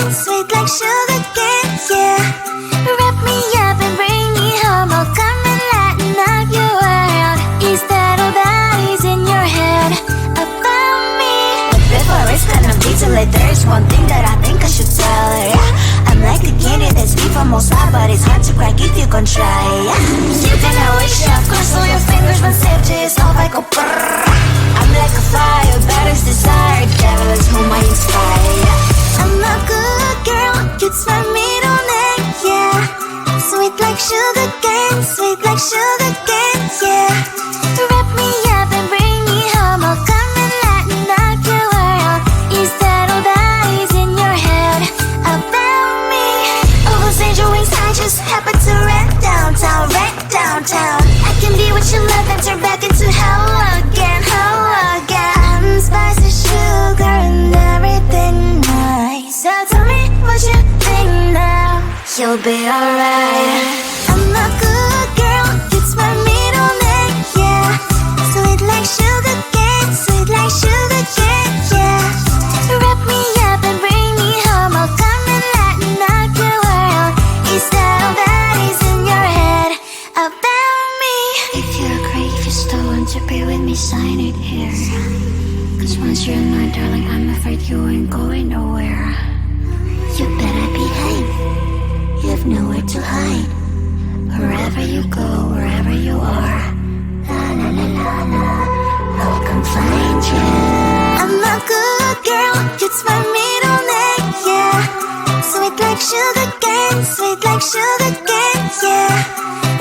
cane, sweet like sugar cane, yeah. Wrap me up and bring me home, I'll come and lighten up your world. Is that all that is in your head about me? Before it's gonna be too late, there's one thing that I think I should tell her, yeah. I'm like a candy that's deep from outside, but it's hard to crack if you can try, yeah. You can always shove, cross all your fingers when safety is off, I go brrrr. I'm like a fire, batters desire, devil is whom I inspire, yeah. I'm a good girl, it's my middle name, yeah. Sweet like sugar cane, sweet like sugar cane, yeah. Wrap me up and bring me home, I'll come and lighten up your world. Is that all that is in your head about me? Overstage your wings, I just happen to rent downtown, rent downtown. I can be what you love and turn back into hell again, hell again. Spicy sugar and everything nice. So tell me what you think now, you'll be alright. I'm a good girl, it's my middle name, yeah. Sweet like sugar cane, sweet like sugar cane, yeah. Wrap me up and bring me home, I'll come and lighten up your world. Is that all that is in your head about me? If you're a creep, you still want to be with me, sign it here. Cause once you're mine, darling, I'm afraid you ain't going nowhere. You better behave, you have nowhere to hide. Wherever you go, wherever you are, la la la la la, I'll come find you. I'm a good girl, it's my middle name, yeah. Sweet like sugar cane, sweet like sugar cane, yeah.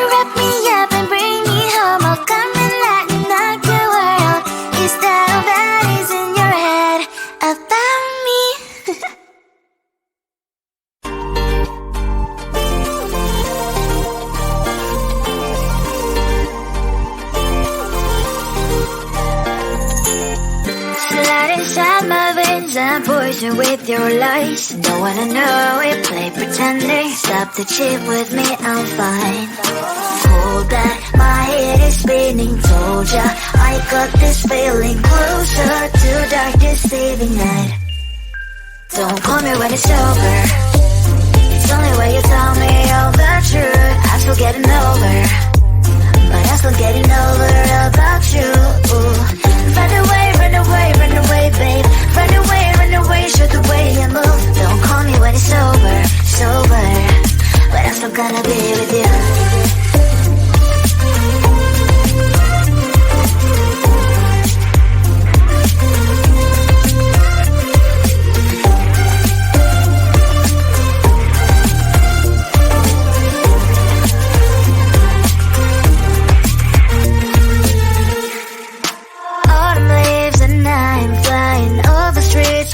Wrap me up and bring me home, I'll come and lighten up your world. Is that all that is in your head about me? Slide inside my veins and poison with your lies. Don't wanna know it, play pretending. Stop the chip with me, I'm fine. Hold back, my head is spinning. Told ya, I got this feeling. Closer to dark, deceiving night. Don't call me when it's over. It's only when you tell me all the truth. I'm still getting over, but I'm still getting over about you. Run away, run away, run away, babe. Run away, show the way you move. Don't call me when it's over, sober, but I'm still gonna be with you.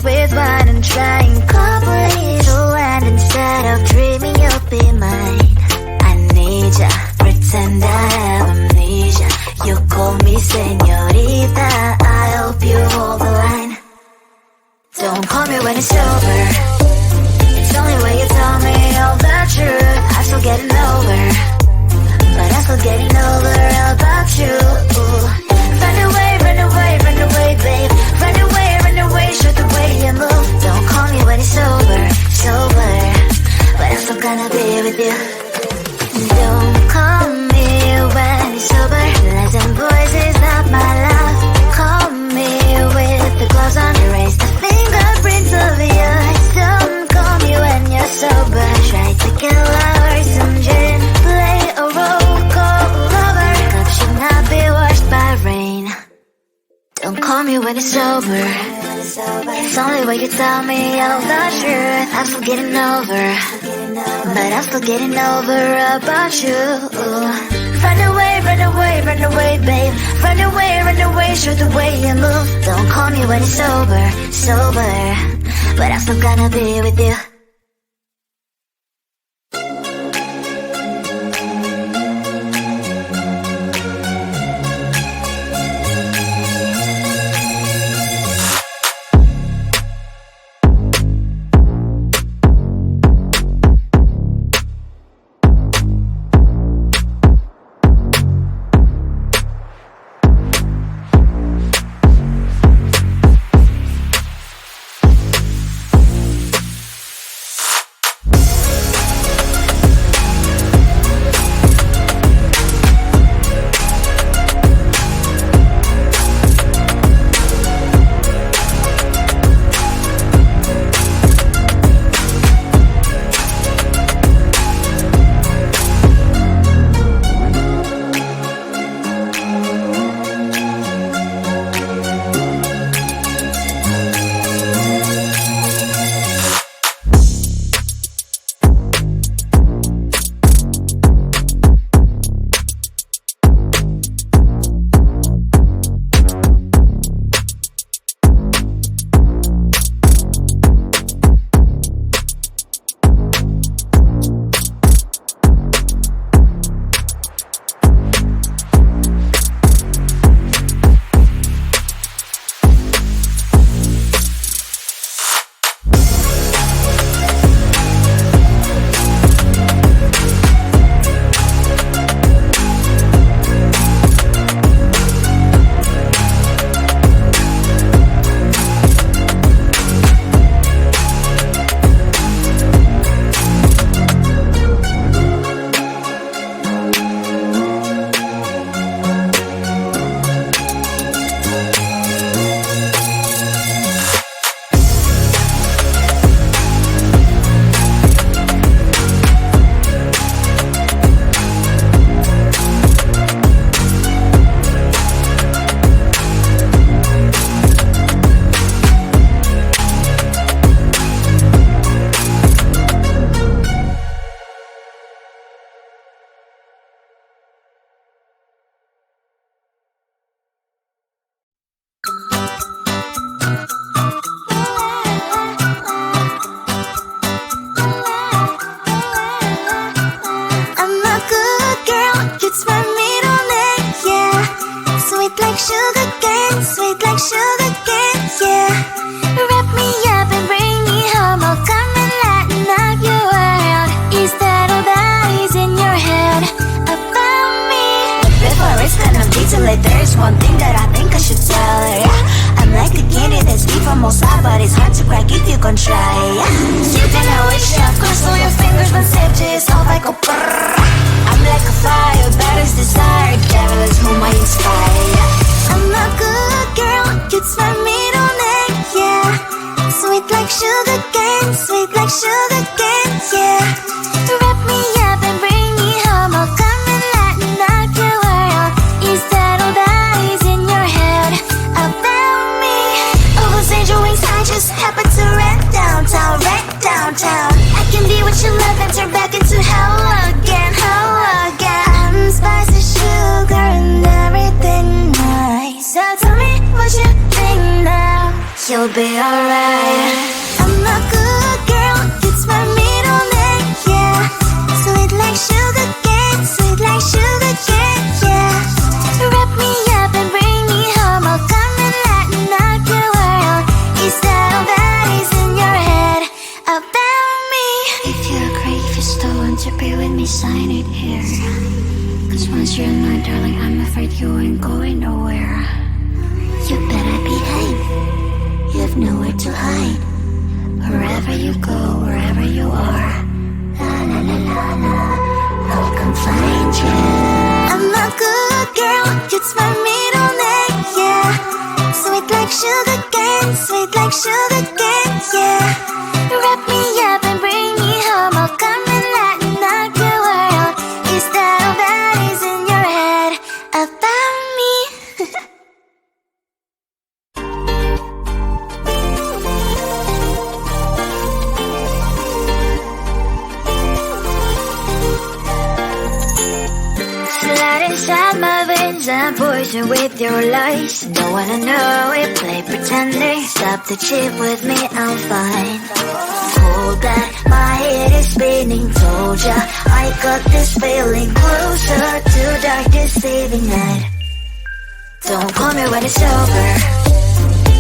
With wine and trying complete land instead of dreaming you'll be mine. I need ya, pretend I have amnesia. You call me señorita, I hope you hold the line. Don't call me when it's over. It's only when you tell me all the truth. I'm still getting over, but I'm still getting over about you. Run away, run away, run away, babe. Run away, show the way you move. Don't call me when it's over, sober, but I'm still gonna be with you. Don't call me when it's over. Lies and boys is not my love. Call me with the gloves on. Erase the fingerprints of yours. Don't call me when you're sober. Try to kill our some gin. Play a role called lover. Cup should not be washed by rain. Don't call me when it's over. It's only when you tell me all the truth. I'm still getting over, but I'm still getting over about you. Run away, run away, run away, babe. Run away, show the way you move. Don't call me when it's over, sober, but I'm still gonna be with you. one thing that I think I should tell her, yeah. I'm like the candy that's deep from outside, but it's hard to crack if you can try, yeah. Sitting I wish you have crossed all your fingers, but saved to yourself I go brrrr. I'm like a fire, bad as desire, devil is whom I inspire, yeah. I'm a good girl, it's my middle name, yeah. Sweet like sugar cane, sweet like sugar cane, yeah. Wrap me up and bring me home, I'll come and lighten up your world. Is that all that is in your head about me? Oh, those angel wings I just happen to rent downtown, rent downtown. I can be what you love and turn back into hell again, hell again. I'm spicy sugar and everything nice. So tell me what you think now, you'll be alright. I'm a good girl, it's my middle name, yeah. Sweet like sugar cane, sweet like sugar cane, yeah. Wrap me up and bring me home, I'll come and lighten up your world. Is that all that is in your head about me? If you agree, if you still want to be with me, sign it here. Cause once you're mine, darling, I'm afraid you ain't going nowhere. You better behave, you have nowhere to hide. Wherever you go, wherever you are, la la la la la, I'll come find you. I'm a good girl, it's my middle name, yeah. Sweet like sugar cane, sweet like sugar cane, yeah. Wrap me up and bring me home, I'll come and lighten up your world. Is that all that is in your head about me? Slide inside my veins and poison with your lies. Don't wanna know it, play pretending. Stop the chip with me, I'm fine. Hold that, my head is spinning. Told ya, I got this feeling closer to dark deceiving night. Don't call me when it's over.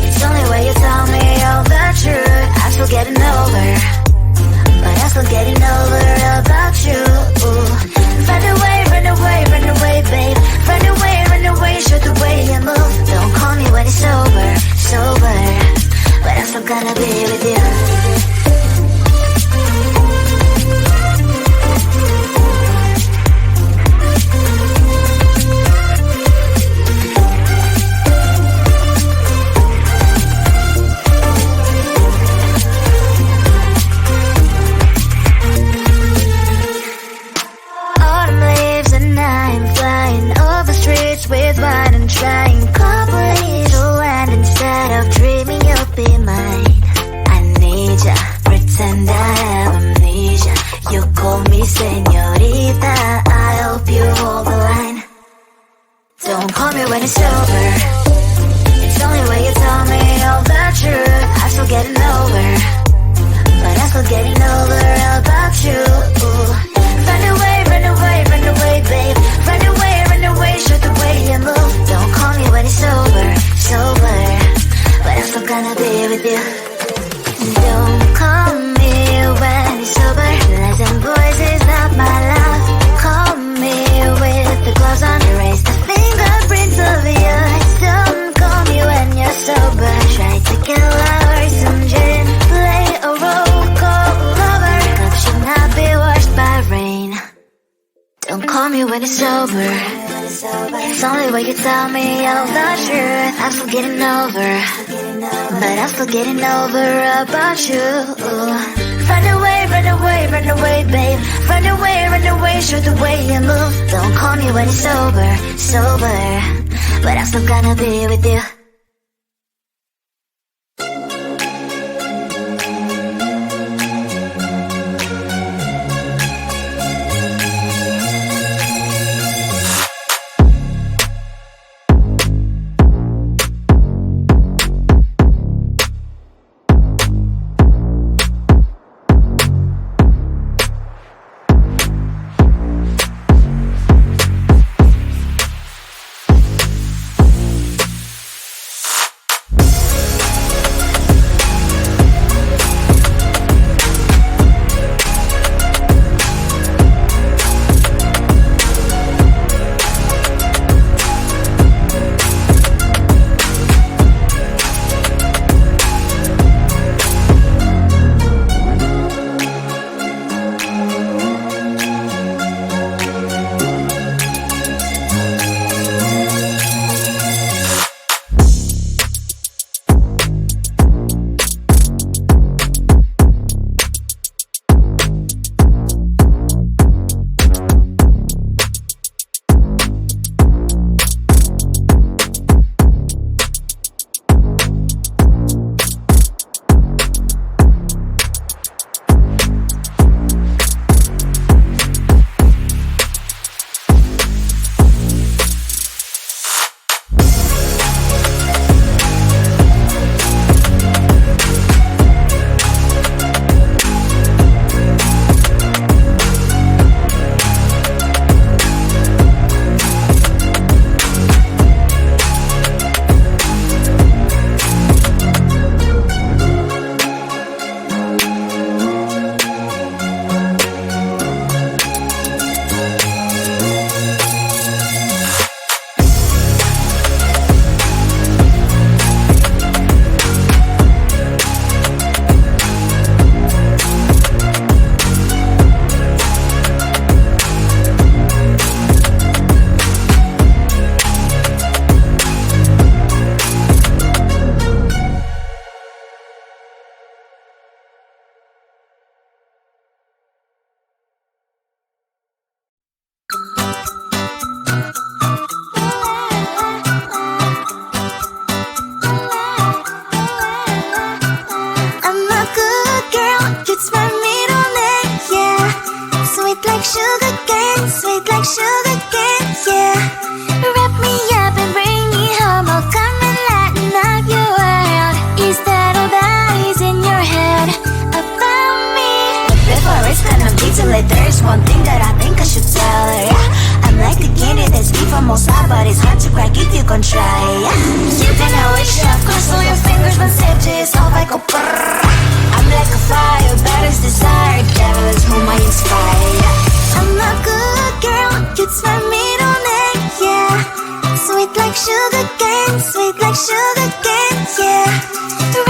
It's only when you tell me all the truth. I'm still getting over, but I'm still getting over about you. Run away, run away, run away, babe. Run away, show the way you move. Don't call me when it's over, sober, but I'm still gonna be with you. With wine and trying coupling to land instead of dreaming you'll be mine. I need ya, pretend I have amnesia. You call me señorita, I hope you hold the line. Don't call me when it's over. It's only when you tell me all the truth. I'm still getting over, but I'm still getting over about you. Run away, run away, run away, babe. Run away, show the way you move. Don't call me when it's over, sober, but I'm still gonna be with you. Don't call me when it's sober. Lies and boys is not my love. Call me with the gloves on. Erase the fingerprints of yours. Don't call me when you're sober. Try to kill our some gin. Play a role called lover. Cup should not be washed by rain. Don't call me when it's over. It's only when you tell me all the truth. I'm still getting over, but I'm still getting over about you. Run away, run away, run away, babe. Run away, show the way you move. Don't call me when it's over, sober, but I'm still gonna be with you. sugar cane, sweet like sugar cane, yeah. Wrap me up and bring me home, I'll come and lighten up your world. Is that all that is in your head about me? But before it's gonna be too late, there's one thing that I think I should tell her, yeah. I'm like the candy that's deep from most high, but it's hard to crack if you can try, yeah. You can always shove, cross all your fingers when safety is off, I go brrrr. I'm like a fire, baddest desire, devil is whom I inspire, yeah. I'm a good girl, it's my middle name, yeah. Sweet like sugar cane, sweet like sugar cane, yeah.